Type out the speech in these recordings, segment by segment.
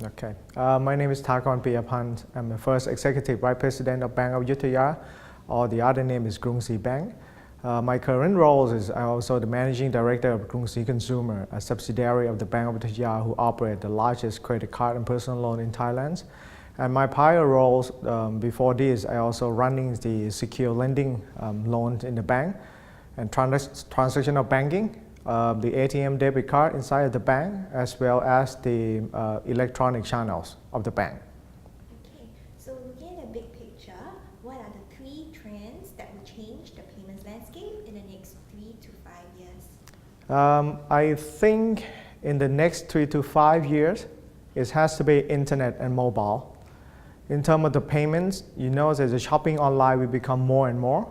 Okay. My name is Thakorn Piyapan. I'm the first Executive Vice President of Bank of Ayutthaya, or the other name is Krungsri Bank. My current role is I'm also the Managing Director of Krungsri Consumer, a subsidiary of the Bank of Ayutthaya who operate the largest credit card and personal loan in Thailand. And my prior roles before this, I also running the secure lending loans in the bank and transactional banking, the ATM debit card inside of the bank, as well as the electronic channels of the bank. Okay, so looking at the big picture, what are the three trends that will change the payments landscape in the next 3 to 5 years? I think in the next 3 to 5 years, it has to be internet and mobile. In terms of the payments, you know that the shopping online will become more and more,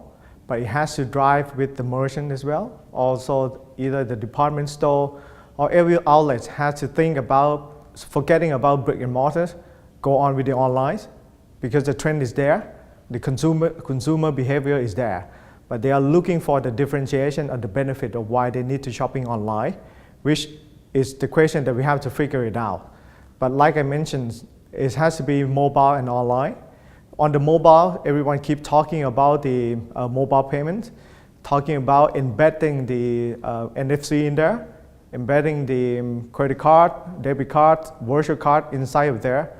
but it has to drive with the merchant as well. Also, either the department store or every outlet has to think about forgetting about brick and mortars, go on with the online, because the trend is there, the consumer behavior is there, but they are looking for the differentiation and the benefit of why they need to shopping online, which is the question that we have to figure it out. But like I mentioned, it has to be mobile and online. On the mobile, everyone keeps talking about the mobile payment, talking about embedding the NFC in there, embedding the credit card, debit card, virtual card inside of there.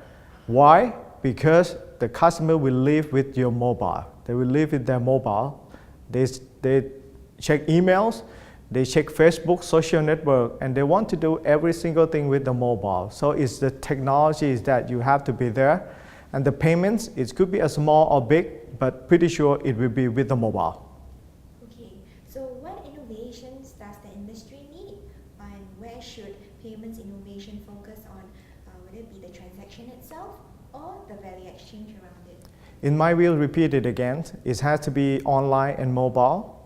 Why? Because the customer will live with your mobile. They will live with their mobile. They check emails, they check Facebook, social network, and they want to do every single thing with the mobile. So it's the technologies that you have to be there. And the payments, it could be a small or big, but pretty sure it will be with the mobile. Okay, so what innovations does the industry need? And where should payments innovation focus on? Would it be the transaction itself or the value exchange around it? In my view, repeat it again, it has to be online and mobile.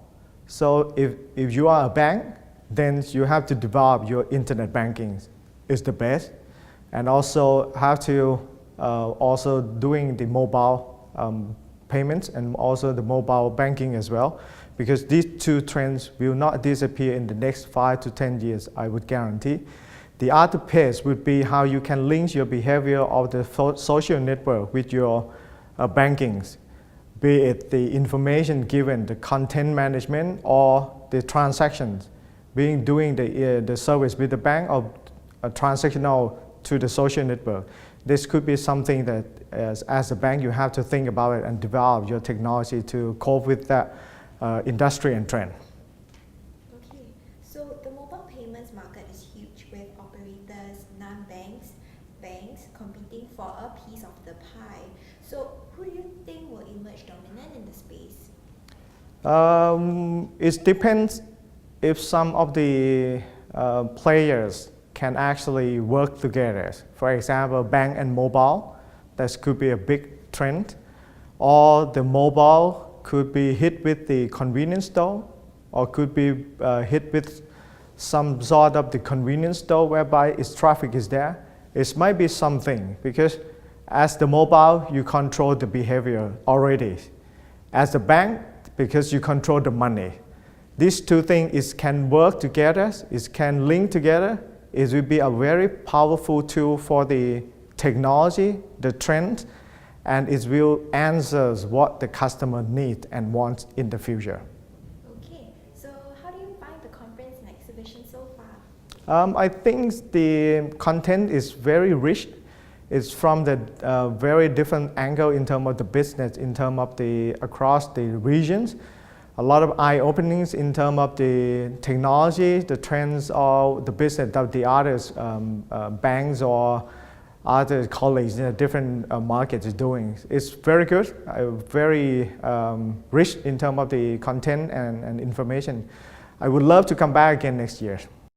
So if you are a bank, then you have to develop your internet banking is the best. And also have to also doing the mobile payments and also the mobile banking as well, because these two trends will not disappear in the next 5 to 10 years, I would guarantee. The other piece would be how you can link your behavior of the social network with your bankings, be it the information given, the content management, or the transactions, doing the service with the bank or transactional to the social network. This could be something that as a bank you have to think about it and develop your technology to cope with that industry and trend. Okay, so the mobile payments market is huge with operators, non-banks, banks competing for a piece of the pie. So who do you think will emerge dominant in the space? It depends if some of the players can actually work together. For example, bank and mobile, that could be a big trend. Or the mobile could be hit with the convenience store, or could be hit with some sort of the convenience store whereby its traffic is there. It might be something, because as the mobile, you control the behavior already. As the bank, because you control the money. These two things can work together, it can link together. It will be a very powerful tool for the technology, the trend, and it will answer what the customer needs and wants in the future. Okay, so how do you find the conference and exhibition so far? I think the content is very rich. It's from the very different angle in terms of the business, in terms of the across the regions. A lot of eye-openings in terms of the technology, the trends, or the business that the other banks or other colleagues in a different markets is doing. It's very good, very rich in terms of the content and information. I would love to come back again next year.